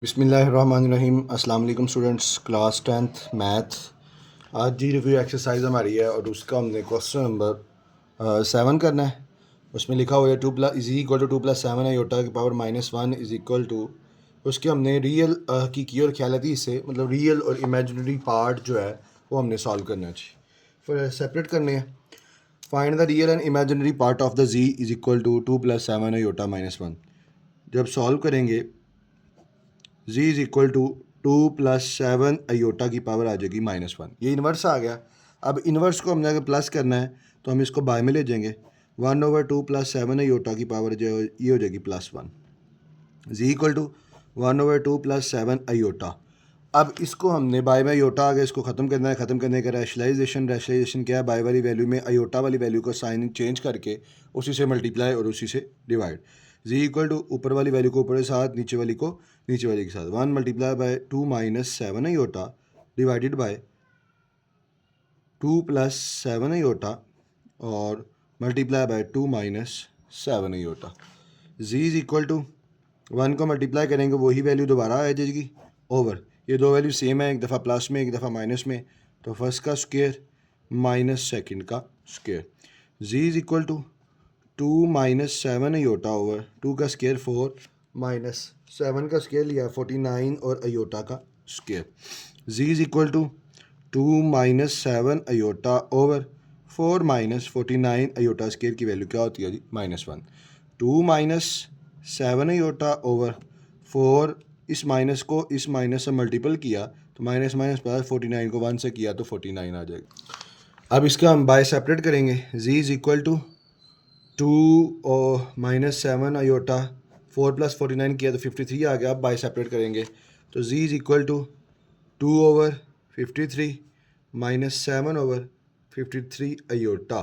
बिस्मिल्लाहिर्रहमानिर्रहीम। अस्सलाम वालेकुम स्टूडेंट्स, क्लास 10th मैथ। आज जी रिव्यू एक्सरसाइज हमारी है और उसका हमने क्वेश्चन नंबर 7 करना है। उसमें लिखा हुआ है 2 plus is equal to 2 plus 7 iota की पावर -1 इज इक्वल टू। उसके हमने रियल हकीकी और ख्यालाती से मतलब रियल और इमेजिनरी पार्ट जो है वो हमने सॉल्व करना चाहिए, फिर सेपरेट करने हैं। Find the real and imaginary part of the z is equal to 2 plus 7 iota -1। जब सॉल्व करेंगे z is equal to 2 plus 7 iota की पावर आ जाएगी -1। ये इन्वर्स आ गया। अब इन्वर्स को हमने अगर प्लस करना है तो हम इसको बाय में ले जाएंगे। 1/2 प्लस 7 आयोटा की पावर जो ये हो जाएगी +1। z equal to 1/2 plus 7 iota. अब इसको हमने बाय में आयोटा आ गया, इसको ख़त्म करना है। ख़त्म करने का रैशनलाइजेशन क्या है, बाय वाली वैल्यू में आयोटा वाली वैल्यू को साइन चेंज करके उसी से मल्टीप्लाई और उसी से डिवाइड। जी इक्वल टू ऊपर वाली वैल्यू को ऊपर के साथ, नीचे वाली को नीचे वाली के साथ। 1 multiply by 2 minus 7 iota divided by 2 plus 7 iota और multiply by 2 minus 7 iota. Z is equal to 1 को मल्टीप्लाई करेंगे वही वैल्यू दोबारा आ जाएगी ओवर। ये दो वैल्यू सेम है, एक दफ़ा प्लस में एक दफ़ा माइनस में, तो फर्स्ट का स्क्वायर माइनस सेकंड का square. Ji is equal to 2 minus 7 iota over 2 का स्क्वायर 4 माइनस 7 का स्क्वायर लिया 49 और आयोटा का square. Ji is equal to 2 minus 7 iota over 4 minus 49 iota square की वैल्यू क्या होती है जी -1। 2 माइनस 7 आयोटा ओवर 4, इस माइनस को इस माइनस से मल्टीपल किया तो माइनस माइनस प्लस 49 को 1 से किया तो 49 आ जाएगा। अब इसका हम बाय सेपरेट करेंगे। जी इज इक्वल टू 2 और -7 आयोटा 4 प्लस 49 किया तो 53 आ गया। अब बाय सेपरेट करेंगे तो z is equal to 2 over 53 -7 over 53 iota.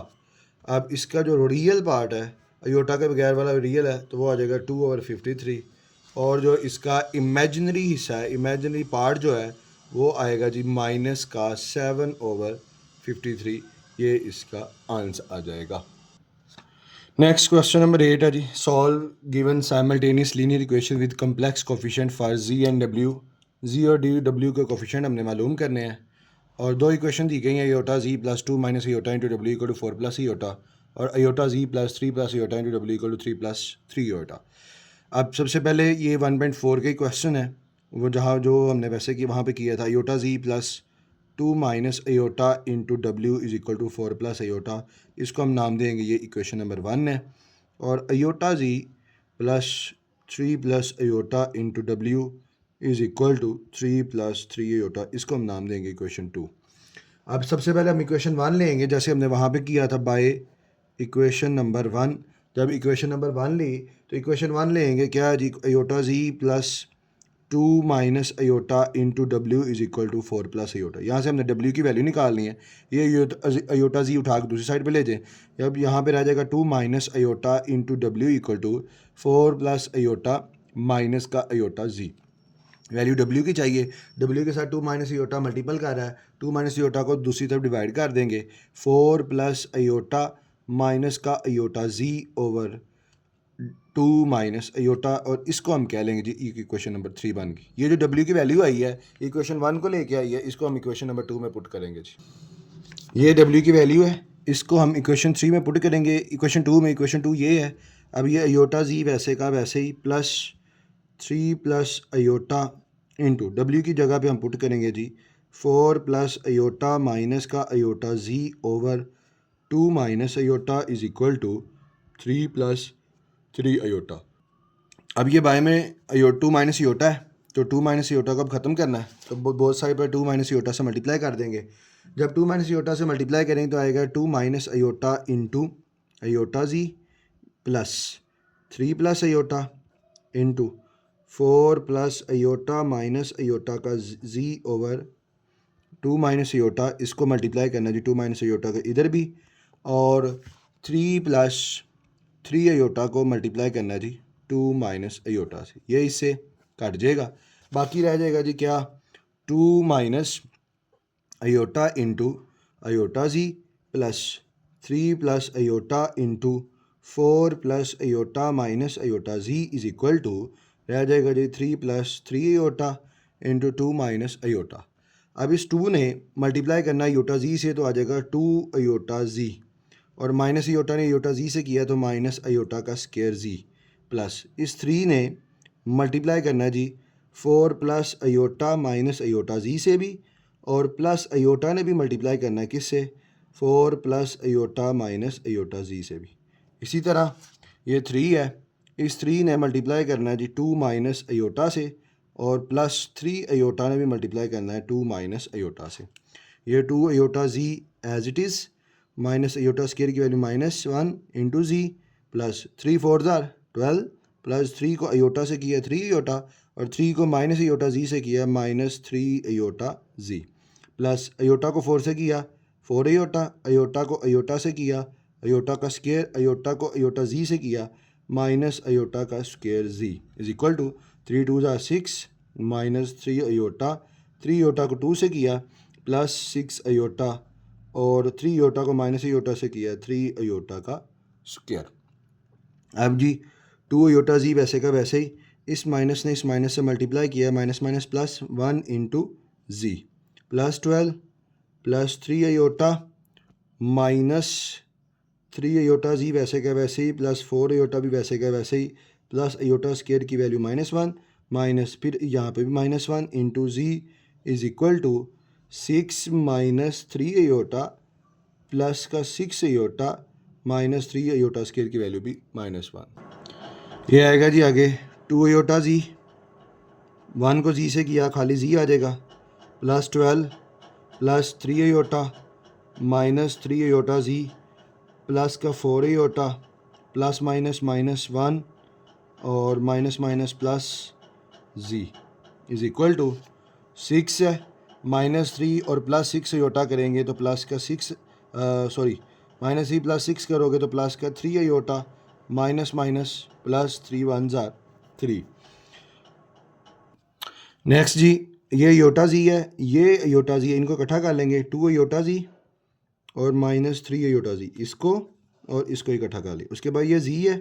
अब इसका जो रियल पार्ट है, आयोटा के बगैर वाला रियल है, तो वो आ जाएगा 2 ओवर 53। और जो इसका इमेजिनरी हिस्सा है, इमेजिनरी पार्ट जो है वो आएगा जी माइनस का 7 ओवर 53। ये इसका आंसर आ जाएगा। नेक्स्ट क्वेश्चन नंबर 8 है जी, solve given simultaneous linear equation with complex coefficient for z and डब्ल्यू। जी और डी डब्ल्यू के कोफिशिएंट हमने मालूम करने हैं और दो इक्वेशन दी गई हैं, iota z plus 2 minus iota into डब्ल्यू इक्वल टू 4 प्लस आयोटा और iota z plus 3 plus iota into डब्ल्यू इक्वल टू 3 प्लस 3 आयोटा। अब सबसे पहले ये 1.4 के क्वेश्चन है, वो जहाँ जो हमने वैसे कि वहाँ पे किया था। Iota z plus 2 minus iota into डब्ल्यू is equal to 4 plus iota, इसको हम नाम देंगे, ये इक्वेशन नंबर 1 है। और iota z plus 3 plus iota into डब्ल्यू is equal to 3 plus 3 iota, इसको हम नाम देंगे इक्वेशन 2। अब सबसे पहले हम इक्वेशन 1 लेंगे जैसे हमने वहाँ पे किया था बाय इक्वेशन नंबर 1। जब इक्वेशन नंबर 1 ली तो इक्वेशन 1 लेंगे क्या जी, iota z plus 2 minus iota into डब्ल्यू is equal to 4 plus iota. यहाँ से हमने डब्ल्यू की वैल्यू निकालनी है। ये आयोटा जी उठा के दूसरी साइड पे ले जाएं। अब यहाँ पे रह जाएगा 2 माइनस आयोटा इंटू डब्ल्यू equal to 4 plus iota minus का आयोटा जी। वैल्यू डब्ल्यू की चाहिए, डब्ल्यू के साथ 2 माइनस आयोटा मल्टीपल कर रहा है, 2 माइनस आयोटा को दूसरी तरफ डिवाइड कर देंगे। 4 प्लस आयोटा माइनस का iota z over 2 minus iota, और इसको हम कह लेंगे जी इक्वेशन नंबर 3 बन गई। ये जो डब्ल्यू की वैल्यू आई है इक्वेशन 1 को लेके आई है, इसको हम इक्वेशन नंबर 2 में पुट करेंगे जी। ये डब्ल्यू की वैल्यू है, इसको हम इक्वेशन 3 में पुट करेंगे इक्वेशन 2 में। इक्वेशन 2 ये है। अब ये आयोटा जी वैसे का वैसे ही प्लस 3 प्लस आयोटा इंटू डब्ल्यू की जगह पे हम पुट करेंगे जी 4 प्लस आयोटा माइनस का iota z over 2 minus iota is equal to 3 plus 3 iota. अब ये बाय में 2 माइनस आयोटा है, तो 2 माइनस आयोटा को अब ख़त्म करना है तो बोथ साइड पर 2 माइनस आयोटा से मल्टीप्लाई कर देंगे। जब 2 माइनस आयोटा से मल्टीप्लाई करेंगे तो आएगा 2 minus iota into iota z plus 3 plus iota into 4 plus iota minus iota का जी ओवर 2 माइनस आयोटा, इसको मल्टीप्लाई करना जी 2 माइनस आयोटा का इधर भी, और 3 प्लस 3 आयोटा को मल्टीप्लाई करना जी 2 माइनस आयोटा से। ये इससे कट जाएगा, बाकी रह जाएगा जी क्या 2 minus iota into iota z plus 3 plus iota into 4 plus iota minus iota z is equal to रह जाएगा जी 3 + 3 अयोटा इंटू 2 - अयोटा। अब इस 2 ने मल्टीप्लाई करना अयोटा जी से, तो आ जाएगा 2 अयोटा जी, और माइनस अयोटा ने अयोटा जी से किया तो माइनस अयोटा का स्क्वायर जी, प्लस इस 3 ने मल्टीप्लाई करना है जी 4 + अयोटा माइनस अयोटा जी से भी, और प्लस अयोटा ने भी मल्टीप्लाई करना है किससे, 4 + अयोटा माइनस अयोटा जी से भी। इसी तरह ये 3 है, इस 3 ने मल्टीप्लाई करना है जी 2 - अयोटा से, और प्लस 3 अयोटा ने भी मल्टीप्लाई करना है 2 - अयोटा से। ये 2 iota z as it is, minus iota square की value -1 into z, plus 3 4 12, plus 3 को अयोटा से किया 3 अयोटा, और 3 को माइनस अयोटा जी से किया -3 अयोटा जी, प्लस अयोटा को 4 से किया 4 अयोटा, अयोटा को अयोटा से किया अयोटा का स्क्वायर, अयोटा को अयोटा जी से किया माइनस अयोटा का square ji, is equal to 3 2 6 -3 iota, 3 iota को 2 से किया प्लस 6 अयोटा, और 3 अयोटा को माइनस अयोटा से किया 3 अयोटा का स्क्वायर। अब जी 2 अयोटा जी वैसे का वैसे ही, इस माइनस ने इस माइनस से मल्टीप्लाई किया, minus minus plus 1 into z, plus 12 plus 3 iota minus 3 iota z वैसे का वैसे ही, प्लस 4 अयोटा भी वैसे का वैसे ही, प्लस अयोटा स्क्वायर की वैल्यू -1 माइनस फिर यहाँ पे भी -1 into z is equal to 6 - 3 iota plus का 6 अयोटा माइनस 3 अयोटा स्क्वायर की वैल्यू भी -1। ये आएगा जी आगे 2 अयोटा जी, 1 को जी से किया खाली जी आ जाएगा, plus 12 plus 3 iota minus 3 iota z, plus का 4 अयोटा प्लस माइनस -1 और minus minus plus z is equal to 6 है, -3 और प्लस 6 अयोटा करेंगे तो प्लस का 6 सॉरी -3 + 6 करोगे तो प्लस का 3 iota minus minus plus 3 1 3। Next z ये अयोटा जी है, ये अयोटा जी है, इनको इकट्ठा कर लेंगे 2 अयोटा जी और -3 अयोटा जी, इसको और इसको इकट्ठा कर लें। उसके बाद ये जी है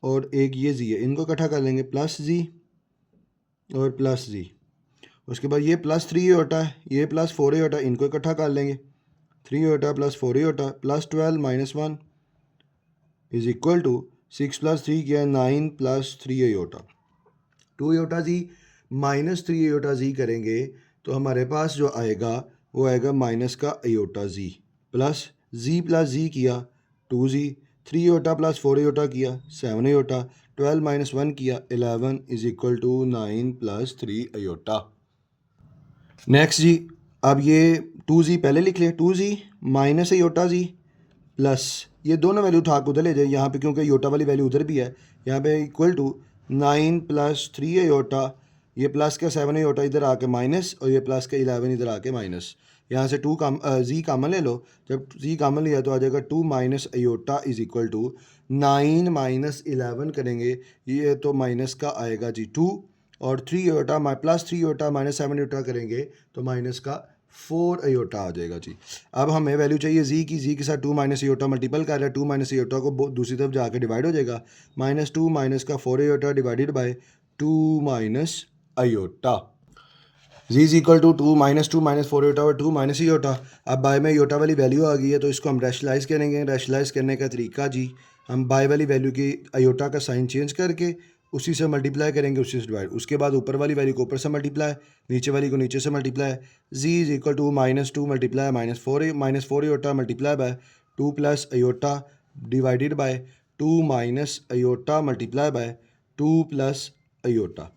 और एक ये जी है, इनको इकट्ठा कर लेंगे प्लस जी और प्लस जी। उसके बाद ये +3 अयोटा है, ये +4 अयोटा, इनको इकट्ठा कर लेंगे 3 iota plus 4 iota plus 12 -1 is equal to 6 + 3 किया 9 + 3 iota. 2 iota z -3 iota z करेंगे तो हमारे पास जो आएगा वो आएगा माइनस का अयोटा जी, प्लस जी किया 2 जी, 3 अयोटा प्लस 4 अयोटा किया 7 अयोटा, 12 - 1 किया 11 is equal to 9 + 3 iota. Next z अब ये 2 जी पहले लिख लें, 2 z minus iota z plus ये दोनों वैल्यू उठा के उधर ले जाए यहाँ पे, क्योंकि अयोटा वाली वैल्यू उधर भी है, यहाँ पे इक्वल टू 9 + 3 अयोटा, ये प्लस का 7 अयोटा इधर आके माइनस, और ये प्लस का 11 इधर आके माइनस, यहाँ से जी कामन ले लो, जब जी कामन लिया तो आ जाएगा 2 - अयोटा इज इक्वल टू 9 - 11 करेंगे, ये तो माइनस का आएगा जी 2, और 3 अयोटा प्लस 3 अयोटा -7 अयोटा करेंगे तो माइनस का 4 अयोटा आ जाएगा जी। अब हमें वैल्यू चाहिए जी की, जी के साथ 2 - अयोटा मल्टीपल कर रहा है, 2 - अयोटा को दूसरी तरफ जाके डिवाइड हो जाएगा, -2 माइनस का 4 iota divided by 2 - iota, z is equal to 2 - 2 - 4 iota और 2 - अयोटा। अब बाय में अयोटा वाली वैल्यू आ गई है तो इसको हम रैशनलाइज करेंगे। रैशनलाइज करने का तरीका जी, हम बाय वाली वैल्यू की अयोटा का साइन चेंज करके उसी से मल्टीप्लाई करेंगे, उसी से डिवाइड, उसके बाद ऊपर वाली वैल्यू को ऊपर से मल्टीप्लाई, नीचे वाली को नीचे से multiply, z is equal to -2 multiply -4 iota multiply by 2 + iota divided by 2 - iota multiply by 2 + iota.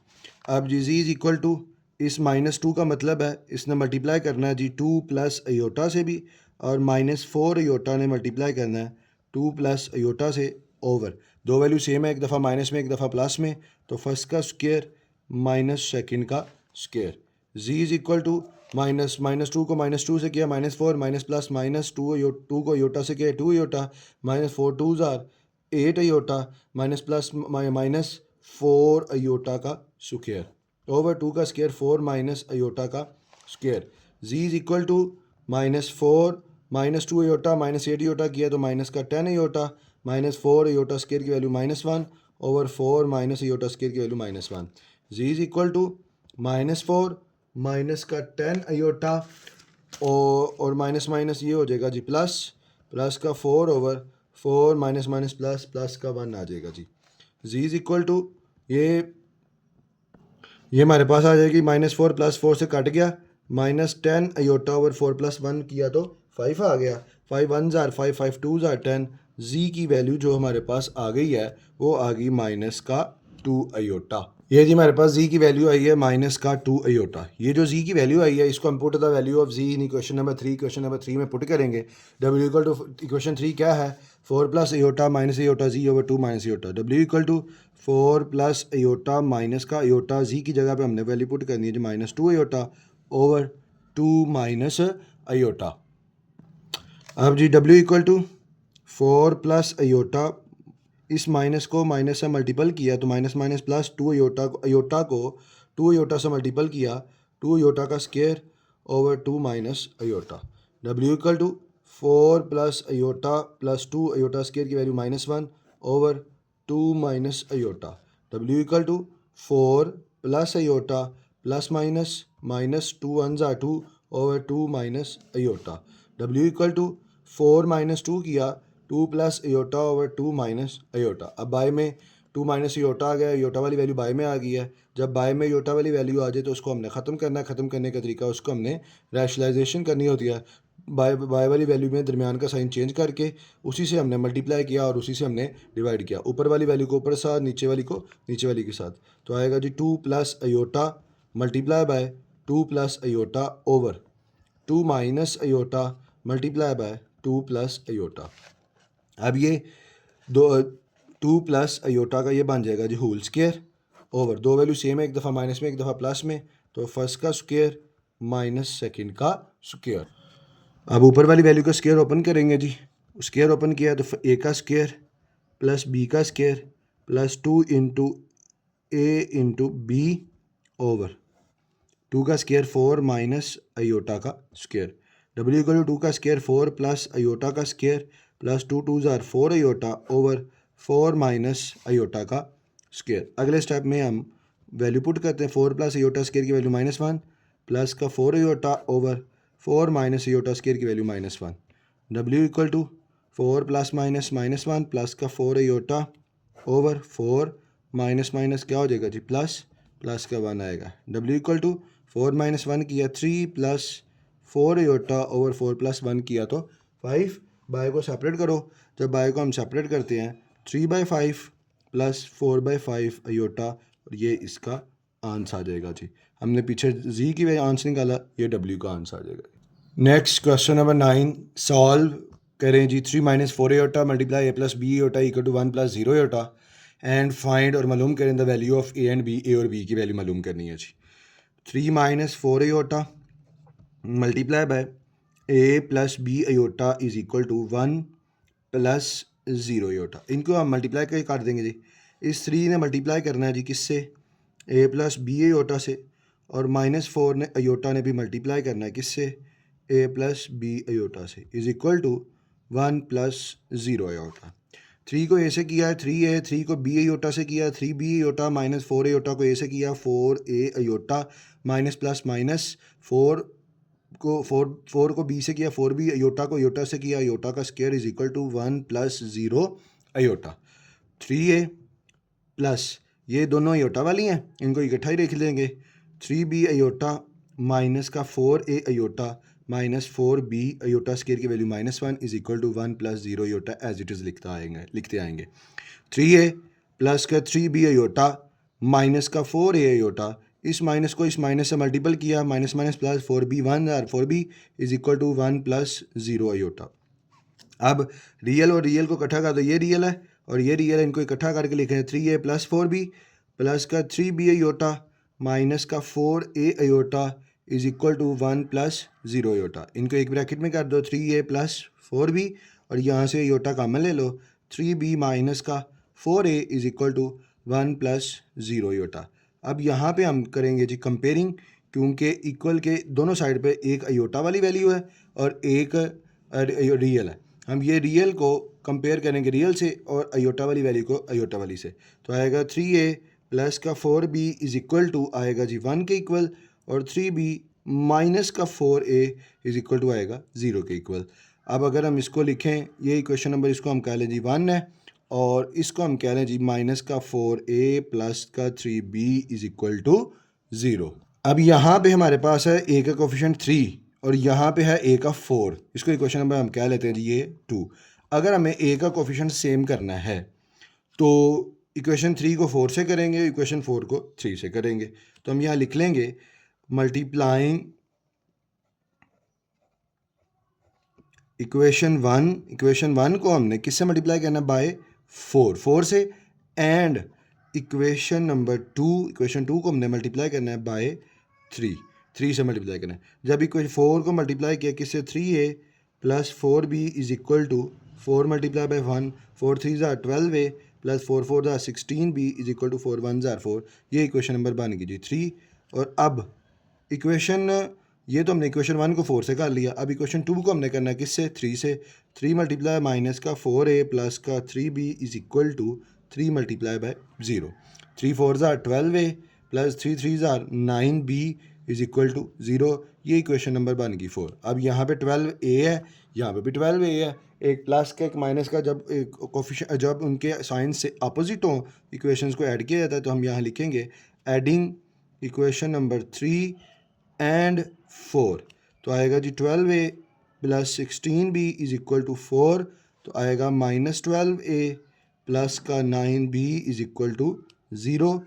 अब जी इज इक्वल टू इस -2 का मतलब है इसने मल्टीप्लाई करना है जी 2 + अयोटा से भी, और -4 अयोटा ने मल्टीप्लाई करना है 2 + अयोटा से, ओवर दो वैल्यू सेम है, एक दफ़ा माइनस में एक दफ़ा प्लस में, तो फर्स्ट का स्क्वायर माइनस सेकंड का square, ji is equal to -2 को -2 से किया -4 माइनस प्लस -2 को अयोटा से किया 2 iota, -4 2 8 iota minus plus -4 iota का स्क्वायर, ओवर 2 का स्क्वायर 4 - अयोटा का square, ji is equal to -4 -2 iota -8 iota किया तो माइनस का 10 अयोटा, -4 अयोटा स्क्वायर की value -1, over 4 minus iota square की value -1। G is equal to -4 minus का 10 aorta और माइनस माइनस ये हो जाएगा जी प्लस, प्लस का 4 over 4 minus minus plus, plus का 1 आ जाएगा जी। जी इज इक्वल टू ये हमारे पास आ जाएगी -4 प्लस 4 से कट गया, -10 अयोटा ओवर 4 प्लस 1 किया तो 5 आ गया। 5 1 आर 5, 5 2 आर 10। जी की वैल्यू जो हमारे पास आ गई है वो आ गई -2 अयोटा। ये जी हमारे पास जी की वैल्यू आई है -2 अयोटा। ये जो जी की वैल्यू आई है इसको हम put the value of z in question number 3 में पुट करेंगे। डब्ल्यू इक्वल टू इक्वेशन 3 क्या है, 4 plus iota minus iota z over 2 minus iota. W equal to 4 plus iota minus का अयोटा जी की जगह पे हमने वैल्यू पुट करनी है z -2 iota over 2 minus iota. अब z W equal to 4 plus iota, इस माइनस को माइनस से मल्टीपल किया तो माइनस माइनस प्लस 2 अयोटा को 2 अयोटा से मल्टीपल किया, 2 अयोटा का square over 2 minus iota. W equal to 4 plus iota plus 2 iota square की value -1 over 2 minus iota. W equal to 4 plus iota plus minus minus 2 1 ज़ा 2 over 2 minus iota. W equal to 4 minus 2 किया, 2 plus iota over 2 minus iota. अब by में 2 minus aorta आ गया, aorta वाली value by में आ गई है। जब बाय में अयोटा वाली वैल्यू आ जाए तो उसको हमने ख़त्म करना है। ख़त्म करने का तरीका उसको हमने रैशनलाइजेशन करनी होती है। बाय वाली वैल्यू में दरमियान का साइन चेंज करके उसी से हमने मल्टीप्लाई किया और उसी से हमने डिवाइड किया। ऊपर वाली वैल्यू को ऊपर साथ, नीचे वाली को नीचे वाली के साथ। तो आएगा जी 2 plus aorta multiply by 2 plus iota over 2 minus aorta multiply by 2 plus aorta. अब ये 2 प्लस अयोटा का ये बन जाएगा जी होल स्क्वायर ओवर, दो वैल्यू सेम है, एक दफ़ा माइनस में एक दफ़ा प्लस में, तो फर्स्ट का स्क्वायर माइनस सेकंड का स्क्वायर। अब ऊपर वाली वैल्यू का स्क्वायर ओपन करेंगे जी। स्क्वायर ओपन किया तो ए का स्क्वायर प्लस बी का स्क्वायर प्लस 2 इंटू ए इंटू बी ओवर 2 का स्क्वायर 4 माइनस अयोटा का स्क्वायर। डब्ल्यू इक्वल टू 2 का स्क्वायर 4 प्लस अयोटा का स्क्वायर प्लस 2 2 ज़ार 4 अयोटा ओवर 4 माइनस अयोटा का स्क्वायर। अगले स्टेप में हम वैल्यू पुट करते हैं। 4 प्लस अयोटा स्क्वायर की वैल्यू -1 प्लस का 4 aorta over 4 minus iota square की value -1। W equal to 4 plus minus -1 plus का 4 अयोटा ओवर 4 माइनस माइनस क्या हो जाएगा जी प्लस, प्लस का 1 आएगा। डब्ल्यू इक्वल टू 4 माइनस 1 किया 3 प्लस 4 अयोटा ओवर 4 प्लस 1 किया तो 5। बाय को सेपरेट करो, जब बाय को हम सेपरेट करते हैं 3/5 प्लस 4/5 अयोटा, और ये इसका आंसर आ जाएगा जी। हमने पीछे जी की वजह आंसर निकाला, ये डब्ल्यू का आंसर आ जाएगा। नेक्स्ट क्वेश्चन नंबर 9 सॉल्व करें जी। 3 minus 4 iota multiply A plus B iota equal to 1 plus 0 iota and find और मालूम करें the value of A and B. A और बी की वैल्यू मालूम करनी है जी। 3 minus 4 iota multiply by A plus B iota is equal to 1 plus 0 iota. इनको हम मल्टीप्लाई करके काट देंगे जी। इस 3 ने मल्टीप्लाई करना है जी किससे, ए प्लस बी अयोटा से, और -4 ने अयोटा ने भी मल्टीप्लाई करना है किससे, ए प्लस बी अयोटा से, is equal to 1 plus 0 iota. 3 को ए से किया है 3a, 3 को बी अयोटा से किया 3b अयोटा, -4 अयोटा को ए से किया 4a iota, minus plus minus 4 को बी से किया 4b अयोटा को अयोटा से किया, अयोटा का square is equal to 1 plus 0 iota. 3a plus ये दोनों अयोटा वाली हैं, इनको इकट्ठा ही लिख लेंगे। 3b अयोटा माइनस का 4a iota minus 4b iota square की value -1 is equal to 1 plus 0 iota as it is लिखते आएंगे। 3a प्लस का 3b अयोटा माइनस का 4a अयोटा, इस माइनस को इस माइनस से मल्टीपल किया, माइनस माइनस प्लस 4b 1 और 4b is equal to 1 plus 0 iota. अब रियल और रियल को इकट्ठा कर दो, ये रियल है और ये रियल है, इनको इकट्ठा करके लिखे हैं 3a प्लस 4b प्लस का 3b अयोटा माइनस का 4a iota is equal to 1 plus 0 iota. इनको एक ब्रैकेट में कर दो 3a प्लस 4b और यहाँ से अयोटा कॉमन ले लो, 3b माइनस का 4a is equal to 1 plus 0 iota. अब यहाँ पे हम करेंगे जी कंपेयरिंग, क्योंकि इक्वल के दोनों साइड पे एक अयोटा वाली वैल्यू है और एक रियल है। हम ये रियल को कंपेयर करेंगे रियल से और अयोटा वाली वैल्यू को अयोटा वाली से, तो आएगा 3a प्लस का 4b इज़ इक्वल टू आएगा जी 1 के इक्वल, और 3b माइनस का 4a इज़ इक्वल टू आएगा 0 के इक्वल। अब अगर हम इसको लिखें, ये इक्वेशन नंबर इसको हम कह लें जी 1 है, और इसको हम कह लें जी माइनस का 4a प्लस का 3b इज़ इक्वल टू 0। अब यहाँ पे हमारे पास है a का कोफिशिएंट 3 और यहाँ पे है a का 4, इसको इक्वेशन नंबर हम कह लेते हैं जी ये 2। अगर हमें a का कोफिशिएंट सेम करना है तो इक्वेशन 3 को 4 से करेंगे, इक्वेशन 4 को 3 से करेंगे, तो हम यहाँ लिख लेंगे मल्टीप्लाइंग इक्वेशन 1 को हमने किससे मल्टीप्लाई करना है, बाय 4 से, एंड इक्वेशन नंबर 2 इक्वेशन 2 को हमने मल्टीप्लाई करना है बाय 3 से मल्टीप्लाई करना है। जब इक्वेशन 4 को मल्टीप्लाई किया किससे, 3a plus 4b is equal to 4 multiply by 1, 4 3 ज़ार 12a प्लस 4 4 ज़ार 16b इज इक्वल टू 4 1 ज़ार 4। ये इक्वेशन नंबर बन गई जी 3। और अब इक्वेशन, ये तो हमने इक्वेशन 1 को 4 से कर लिया, अब इक्वेशन 2 को हमने करना है किससे, 3 से। 3 मल्टीप्लाई माइनस का 4a प्लस का 3b is equal to 3 multiply by 0। 3 4 ज़ार 12a प्लस 3 3 ज़ार 9b इज इक्वल टू 0। ये इक्वेशन नंबर बन गई 4। अब यहाँ पे 12a है, यहाँ पे भी 12a है, एक प्लस का एक माइनस का जब कोफिशिएंट जब उनके साइन से अपोजिट हों इक्वेशंस को ऐड किया जाता है, तो हम यहाँ लिखेंगे एडिंग इक्वेशन नंबर 3 एंड 4, तो आएगा z 12a plus 16b is equal to 4, तो आएगा माइनस 12a प्लस का 9b इज इक्वल टू 0।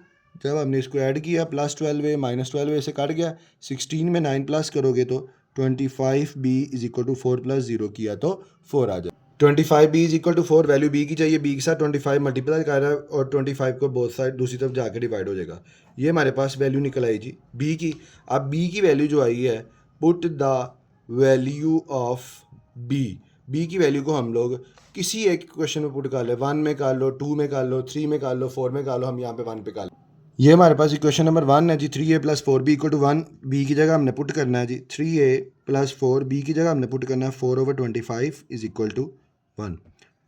जब हमने इसको ऐड किया प्लस 12a माइनस 12a से कट गया, 16 में 9 प्लस करोगे तो 25b is equal to 4 plus 0 किया तो 4 आ जाए। 25b is equal to 4, value b की चाहिए, b के साथ 25 मल्टीप्लाई कर रहा है और 25 को बोथ साइड दूसरी तरफ जाकर डिवाइड हो जाएगा। ये हमारे पास वैल्यू निकल आई जी b की। अब b की वैल्यू जो आई है, put the value of b की वैल्यू को हम लोग किसी एक क्वेश्चन में पुट कर ले, 1 में कर लो, 2 में कर लो, 3 में कर लो, 4 में कर लो, हम यहाँ पे 1 पे कर लो। ये हमारे पास इक्वेशन नंबर 1 है जी, 3a plus 4b equal to 1, b की जगह हमने पुट करना है जी 3a प्लस 4b की जगह हमने पुट करना है 4/25 is equal to 1।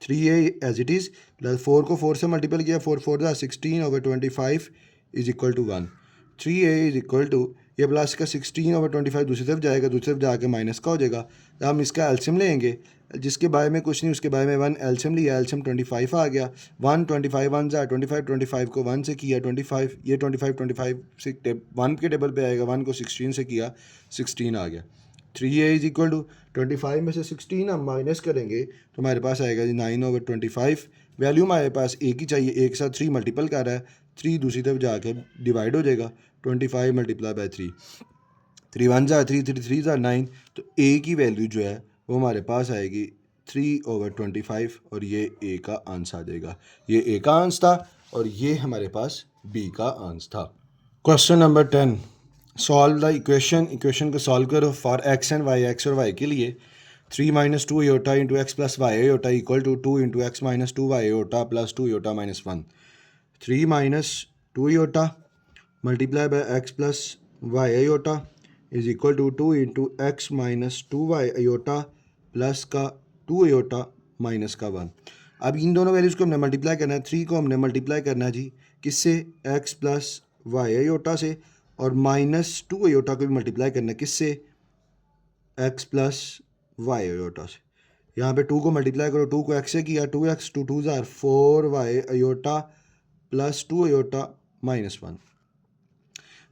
3a as it is plus 4 को 4 से मल्टीपल किया, 4 4 16/25 is equal to 1। 3a is equal to, ये प्लस का 16/25 दूसरी तरफ जाएगा, दूसरी तरफ जाके माइनस का हो जाएगा, तो हम इसका एल्सियम लेंगे, जिसके बारे में कुछ नहीं उसके बारे में 1 एल्सियम लिया, एल्सियम 25 आ गया, 1 25 1 ज़ा 25, 25 को 1 से किया 25, ये 25 25 से 1 के टेबल पे आएगा, 1 को 16 से किया 16 आ गया। 3a इज इक्वल टू 25 में से 16 हम माइनस करेंगे तो हमारे पास आएगा जी 9/25। वैल्यू हमारे पास एक ही चाहिए, एक साथ 3 मल्टीपल कर रहा है, 3 दूसरी तरफ जाके डिवाइड हो जाएगा, 25 मल्टीप्लाई बाय 3, 3 1 ज़ा 3 3 3 ज़ा 9, तो a की वैल्यू जो है वो हमारे पास आएगी 3/25 और ये a का आंसर आ जाएगा। ये a का आंसर था और ये हमारे पास b का आंसर था। Question number 10, solve the equation को सॉल्व करो for x and y, x और y के लिए 3 minus 2 iota into X plus Y iota equal to 2 into X minus 2 Y iota plus 2 iota minus 1। 3 minus 2 iota multiply by X plus Y iota is equal to 2 into X minus 2 Y iota plus का 2 iota minus का 1। अब इन दोनों values को हमने multiply करना है, 3 को हमने मल्टीप्लाई करना है जी किससे, एक्स प्लस वाई आयोटा से, और माइनस 2 आयोटा को भी मल्टीप्लाई करना है किससे, एक्स प्लस वाई आयोटा से। यहाँ पे 2 को मल्टीप्लाई करो, 2 को एक्स से किया, 2x 2 2 ज़ार 4y iota plus 2 iota minus 1।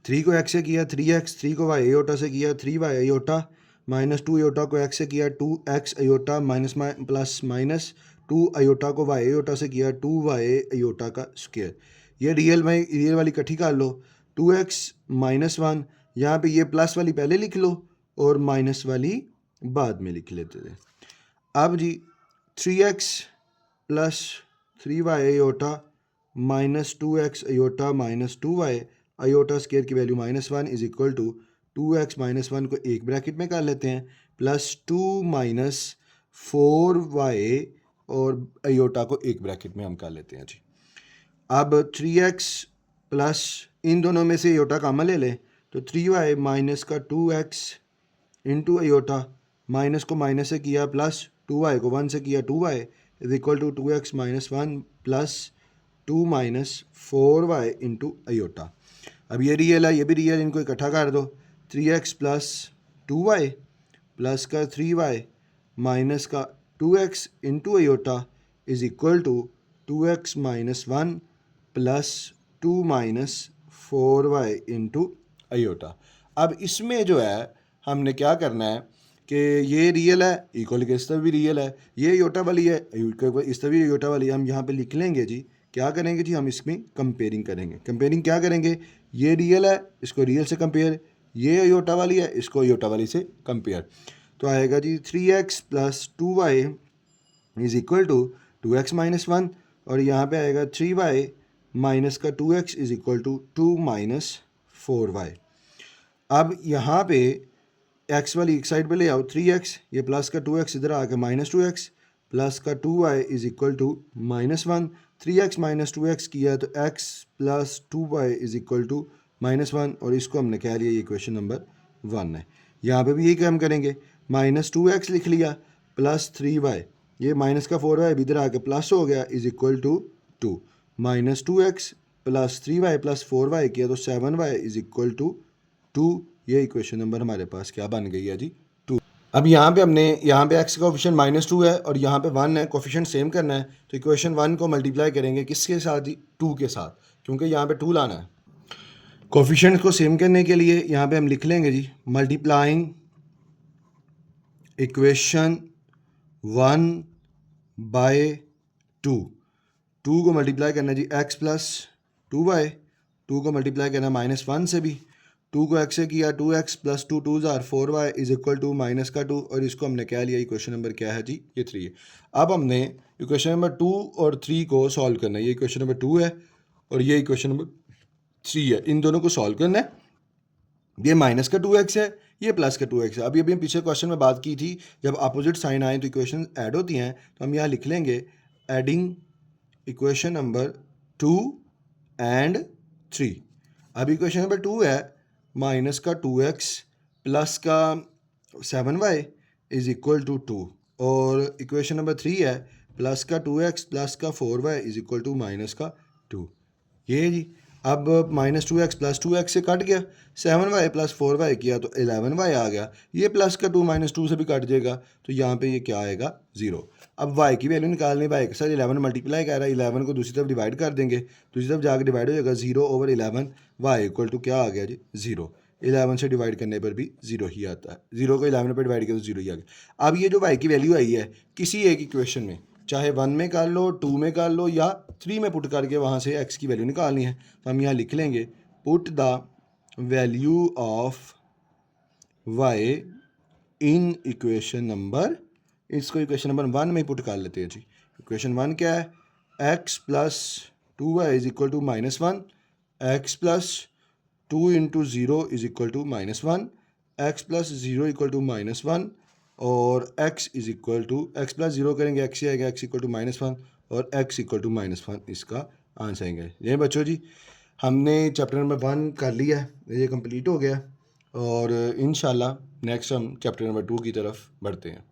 3 को x से किया 3x, 3 को y आयोटा से किया 3y आयोटा माइनस 2 आयोटा को x से किया 2x iota minus plus minus 2 iota को y आयोटा से किया 2y आयोटा का स्क्वायर। ये रियल वाली इकट्ठी कर लो, 2x माइनस 1, यहाँ पे ये प्लस वाली पहले लिख लो और माइनस वाली बाद में लिख लेते थे। अब जी 3x plus 3y iota minus 2x iota minus 2y iota square की value -1 is equal to 2x minus 1 को एक ब्रैकेट में कर लेते हैं प्लस 2 माइनस 4y और आयोटा को एक ब्रैकेट में हम कर लेते हैं जी। अब 3x प्लस इन दोनों में से आयोटा कॉमन ले लें तो 3y माइनस का 2x इंटू आयोटा, माइनस को माइनस से किया प्लस 2y को 1 से किया 2y is equal to 2x minus 1 plus 2 minus 4y into iota. अब ये रियल है, ये भी रियल, इनको इकट्ठा कर दो। 3x प्लस 2y प्लस का 3y माइनस का 2x into iota is equal to 2x minus 1 plus 2 minus 4y into iota. अब इसमें जो है हमने क्या करना है कि ये रियल है इक्वल के इस तरफ भी रियल है, ये आयोटा वाली है इस तरफ भी आयोटा वाली है। हम यहाँ पे लिख लेंगे जी, क्या करेंगे जी, हम इसमें कंपेयरिंग करेंगे। कंपेयरिंग क्या करेंगे, ये रियल है इसको रियल से कंपेयर, ये आयोटा वाली है इसको आयोटा वाली से कंपेयर। तो आएगा z 3x plus 2y is equal to 2x minus 1 और यहाँ पे आएगा 3y माइनस का 2x is equal to 2 minus 4y। अब यहाँ पे x वाली एक साइड पे ले आओ 3x, ये प्लस का 2x इधर आके माइनस 2x प्लस का 2y is equal to minus 1। 3x minus 2x किया तो x plus 2y is equal to minus 1 और इसको हमने कह लिया ये क्वेश्चन नंबर 1 है। यहाँ पे भी यही काम करेंगे, माइनस 2x लिख लिया प्लस 3y, ये माइनस का 4y भी इधर आके प्लस हो गया is equal to 2 minus 2x plus 3y plus 4y किया तो 7y इज इक्वल टू 2। ये इक्वेशन नंबर हमारे पास क्या बन गई है जी 2। अब यहाँ पे हमने यहाँ पे x का कोफिशिएंट माइनस 2 है और यहाँ पे 1 है, कोफिशिएंट सेम करना है तो इक्वेशन 1 को मल्टीप्लाई करेंगे किसके साथ जी, 2 के साथ, क्योंकि यहाँ पे 2 लाना है। कोफिशिएंट को सेम करने के लिए यहाँ पे हम लिख लेंगे जी मल्टीप्लाइंग इक्वेशन 1 बाय 2। 2 को मल्टीप्लाई करना जी x प्लस 2y, 2 को मल्टीप्लाई करना माइनस 1 से भी, 2 को x से किया 2x प्लस 2 2 ज़ार 4y is equal to minus का 2 और इसको हमने क्या लिया, इक्वेशन नंबर क्या है जी, ये 3 है। अब हमने इक्वेशन नंबर 2 और 3 को सॉल्व करना है, ये इक्वेशन नंबर 2 है और ये इक्वेशन नंबर 3 है, इन दोनों को सॉल्व करना है। ये माइनस का 2x है, ये प्लस का 2x है। अभी हम पिछले क्वेश्चन में बात की थी जब अपोजिट साइन आए तो इक्वेशन ऐड होती हैं, तो हम यहाँ लिख लेंगे एडिंग इक्वेशन नंबर 2 एंड 3। अब इक्वेशन नंबर 2 है माइनस का 2x प्लस का 7y इज इक्वल टू 2 और इक्वेशन नंबर 3 है प्लस का 2x प्लस का 4y is equal to minus का 2। ये जी अब माइनस 2x प्लस 2x से कट गया, 7y प्लस 4y किया तो 11y आ गया, ये प्लस का 2 माइनस 2 से भी कट जाएगा तो यहाँ पे ये क्या आएगा 0। अब y की वैल्यू निकालनी, y के साथ 11 मल्टीप्लाई कर रहा है, 11 को दूसरी तरफ डिवाइड कर देंगे, दूसरी तरफ जाकर डिवाइड हो जाएगा 0 ओवर 11, y इक्वल टू क्या आ गया जी 0। 11 से डिवाइड करने पर भी 0 ही आता है, 0 को 11 पर डिवाइड किया तो 0 ही आ गया। अब ये जो y की वैल्यू आई है किसी एक इक्वेशन में, चाहे 1 में कर लो 2 में कर लो या 3 में पुट करके वहाँ से x की वैल्यू निकालनी है, तो हम यहाँ लिख लेंगे put the value of y in equation number, इसको इक्वेशन नंबर 1 में पुट कर लेते हैं जी। इक्वेशन 1 क्या है, x plus 2y is equal to minus 1, X plus 2 into 0 is equal to minus 1, X plus 0 equal to minus 1 और x is equal to X plus 0 करेंगे x ही आएगा, x इक्वल टू माइनस 1 और x equal to minus 1 इसका answer आएंगे। ये बच्चों जी हमने chapter number 1 कर लिया है, ये कंप्लीट हो गया और इंशाल्लाह नेक्स्ट हम चैप्टर नंबर 2 की तरफ बढ़ते हैं।